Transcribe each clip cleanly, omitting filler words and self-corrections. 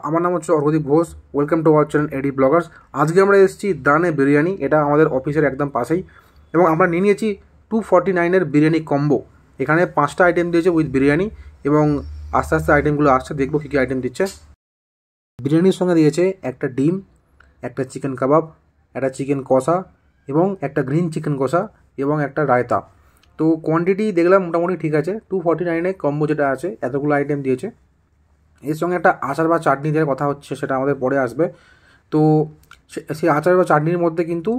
আমার নাম হচ্ছে Arghadeep Ghosh. Welcome to our channel AD bloggers. আজকে আমরা এসেছি দানে বিরিয়ানি, এটা আমাদের অফিসের একদম পাশেই, এবং আমরা নিয়ে নিয়েছি 249-এর বিরিয়ানি কম্বো। এখানে 5টা আইটেম দিয়েছে উইথ বিরিয়ানি, এবং আস্তে আস্তে আইটেমগুলো আসছে, দেখবো কী কী আইটেম দিচ্ছে। বিরিয়ানির সঙ্গে দিয়েছে একটা ডিম, একটা চিকেন কাবাব, একটা চিকেন কষা, এবং একটা গ্রিন চিকেন কষা, এবং একটা রায়তা। তো কোয়ান্টিটি দেখলাম মোটামুটি ঠিক আছে। 249-এ কম্বো যেটা আছে এতগুলো আইটেম দিয়েছে। এর সঙ্গে একটা আচার বা চাটনি দেওয়ার কথা হচ্ছে, সেটা আমাদের পরে আসবে। তো সেই আচার বা চাটনির মধ্যে কিন্তু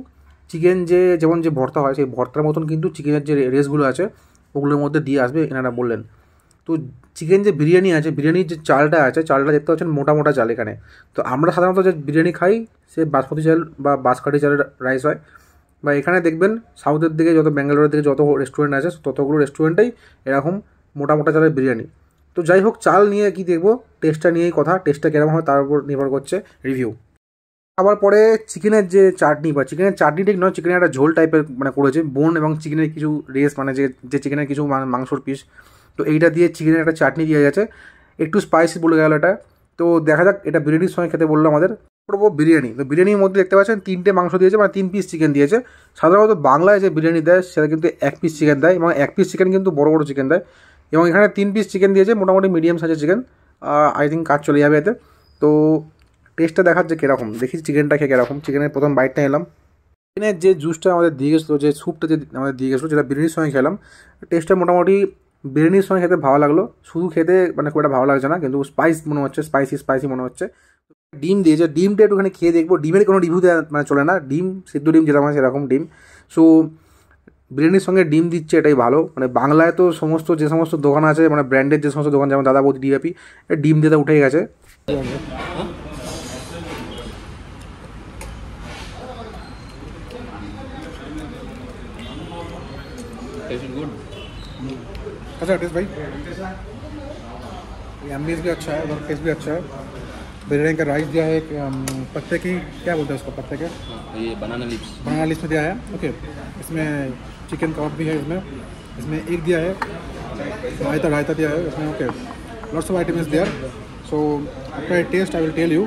চিকেন যেমন যে ভর্তা হয়, সেই ভর্তার মতন কিন্তু চিকেনের যে রেসগুলো আছে ওগুলোর মধ্যে দিয়ে আসবে এনারা বললেন। তো চিকেন যে বিরিয়ানি আছে, বিরিয়ানির যে চালটা আছে, চালটা দেখতে পাচ্ছেন মোটা মোটা চাল এখানে। তো আমরা সাধারণত যে বিরিয়ানি খাই সে বাসমতি চাল বা বাঁশকাঠি চালের রাইস হয়, বা এখানে দেখবেন সাউথের দিকে যত, ব্যাঙ্গালোরের দিকে যত রেস্টুরেন্ট আছে ততগুলো রেস্টুরেন্টেই এরকম মোটা মোটা চালের বিরিয়ানি। তো যাই হোক, চাল নিয়ে কি দেখবো, টেস্টটা নিয়েই কথা। টেস্টটা কীরকম হয় তার উপর নির্ভর করছে রিভিউ। আবার পরে চিকেনের যে চাটনি, বা চিকেনের চাটনি ঠিক নয়, চিকেনের একটা ঝোল টাইপের মানে করেছে, বোন এবং চিকেনের কিছু রেস, মানে যে চিকেনের কিছু মাংসর পিস, তো এইটা দিয়ে চিকেনের একটা চাটনি দিয়ে গেছে, একটু স্পাইসি বলে গেল এটা। তো দেখা যাক, এটা বিরিয়ানির সঙ্গে খেতে বললো আমাদের। করবো বিরিয়ানি। তো বিরিয়ানির মধ্যে দেখতে পাচ্ছেন 3টে মাংস দিয়েছে, মানে 3 পিস চিকেন দিয়েছে। সাধারণত বাংলায় যে বিরিয়ানি দেয় সেটা কিন্তু 1 পিস চিকেন দেয়, এবং 1 পিস চিকেন কিন্তু বড় বড় চিকেন দেয়, এবং এখানে 3 পিস চিকেন দিয়েছে, মোটামুটি মিডিয়াম সাইজের চিকেন। আই থিঙ্ক কাজ চলে যাবে এতে। তো টেস্টটা দেখার যে কীরকম, দেখি চিকেনটা খেয়ে কীরকম। চিকেনের প্রথম বাইটটা এলাম, চিকেনের যে জুসটা আমাদের দিয়ে গেছিলো, যে স্যুপটা যে আমাদের দিয়ে গেছিলো, যেটা বিরিয়ানির সঙ্গে খেলাম, টেস্টটা মোটামুটি বিরিয়ানির সঙ্গে খেতে ভালো লাগলো। শুধু খেতে মানে খুব একটা ভালো লাগছে না, কিন্তু স্পাইস মনে হচ্ছে, স্পাইসি মনে হচ্ছে। ডিম দিয়েছে, ডিমটা একটুখানি খেয়ে দেখবো। ডিমের কোনো রিভিউ দেওয়া মানে চলে না, ডিম সিদ্ধ ডিম যেরকম হয় সেরকম ডিম। সো বিরিয়ানির সঙ্গে ডিম দিচ্ছে, এটাই ভালো। মানে বাংলায় তো সমস্ত যে সমস্ত দোকান আছে, মানে ব্র্যান্ডের যে সমস্ত দোকান, যেমন দাদা বৌদি, ডিএপি, ডিম দিয়ে উঠে গেছে। अच्छा टेस्ट भाई, एम्बियंस भी अच्छा है और टेस्ट भी अच्छा है। बिरयानी का राइस दिया है, पत्ते की क्या बोलते हैं उसको, पत्ते के ये बनाना लिप्स में दिया है। ओके, इसमें चिकन कबाब भी है, इसमें एक दिया है, रायता दिया है इसमें। Okay, lots of items there. So after taste I will tell you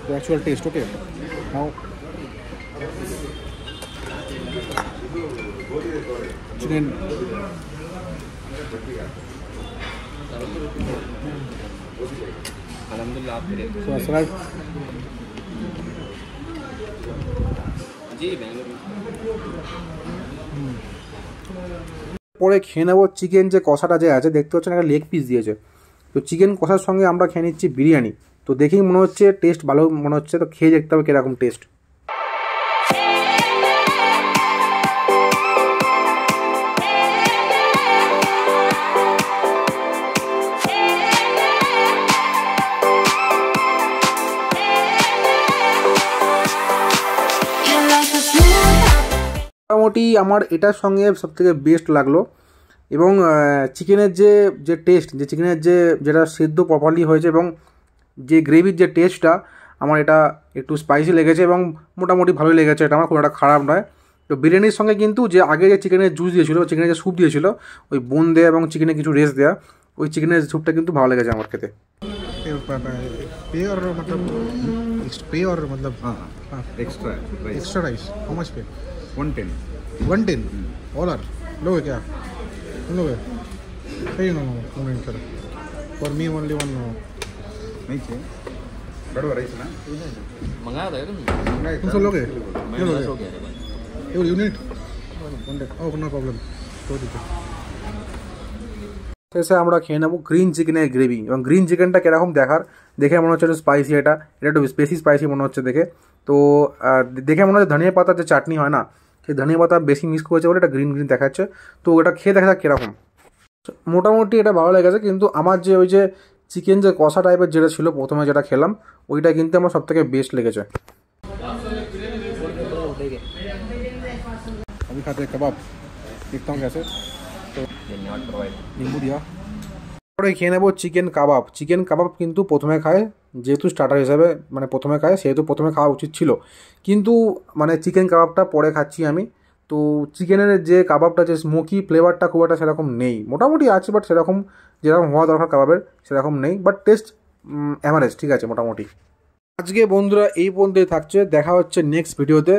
the actual taste. Okay, now chicken अलहमदुलिल्लाह आप मेरे सो सलाद जी बेंगलुरु পরে খেয়ে নেবো চিকেন যে কষাটা যে আছে, দেখতে পাচ্ছেন একটা লেগ পিস দিয়েছে। তো চিকেন কষার সঙ্গে আমরা খেয়ে নিচ্ছি বিরিয়ানি। তো দেখেই মনে হচ্ছে টেস্ট ভালো মনে হচ্ছে, তো খেয়ে দেখতে হবে কীরকম টেস্ট। মোটামুটি আমার এটার সঙ্গে সবথেকে বেস্ট লাগলো। এবং চিকেনের যে টেস্ট, যে চিকেনের যেটা সেদ্ধ প্রপারলি হয়েছে, এবং যে গ্রেভির যে টেস্টটা, আমার এটা একটু স্পাইসি লেগেছে, এবং মোটামুটি ভালোই লেগেছে, এটা আমার খুব একটা খারাপ নয়। তো বিরিয়ানির সঙ্গে কিন্তু যে আগে যে চিকেনের জুস দিয়েছিল, চিকেনের যে স্যুপ দিয়েছিল, ওই বোন দেয়া এবং চিকেনের কিছু রেস দেওয়া, ওই চিকেনের স্যুপটা কিন্তু ভালো লেগেছে আমার খেতে। पे और मतलब हाँ एक्स्ट्रा राइस हाउ मच पे 110 ऑल आर लोगे क्या, तुम लोगे सही no sir for me only one नहीं चाहिए बड़ा राइस ना मंगाया था तुम सब लोगे मैं हो गया रे भाई यूनिट ओह नो प्रॉब्लम तो दीजिए। শেষে আমরা খেয়ে নেবো গ্রিন চিকেনের গ্রেভি, এবং গ্রিন চিকেনটা কীরকম দেখে মনে হচ্ছে একটু স্পাইসি, এটা একটু বেশি স্পাইসি মনে হচ্ছে দেখে। তো দেখে মনে হচ্ছে ধনিয়া পাতার যে চাটনি হয় না, সেই ধনিয়া পাতা বেশি মিক্স করেছে বলে এটা গ্রিন দেখাচ্ছে। তো ওটা খেয়ে দেখা যাক কীরকম। মোটামুটি এটা ভালো লেগেছে, কিন্তু আমার যে ওই যে চিকেন যে কষা টাইপের যেটা ছিল প্রথমে যেটা খেলাম, ওইটা কিন্তু আমার সবথেকে বেস্ট লেগেছে। আমি খাতে কাবাব দেখতাম গেছে, তো নিম্বু দিয়া পরে খেয়ে নেবো চিকেন কাবাব। চিকেন কাবাব কিন্তু প্রথমে খায়, যেহেতু স্টার্টার হিসাবে মানে প্রথমে খায়, সেহেতু প্রথমে খাওয়া উচিত ছিল, কিন্তু মানে চিকেন কাবাবটা পরে খাচ্ছি আমি। তো চিকেনের যে কাবাবটা, যে স্মোকি ফ্লেভারটা খুব একটা সেরকম নেই, মোটামুটি আছে, বাট সেরকম যেরকম হওয়া দরকার কাবাবের সেরকম নেই, বাট টেস্ট অ্যাভারেজ, ঠিক আছে মোটামুটি। আজকে বন্ধুরা এই পর্যন্তই থাকছে, দেখা হচ্ছে নেক্সট ভিডিওতে,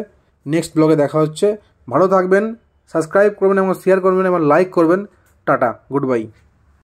নেক্সট ব্লগে দেখা হচ্ছে। ভালো থাকবেন, সাবস্ক্রাইব করবেন এবং শেয়ার করবেন এবং লাইক করবেন। Tata, good bye.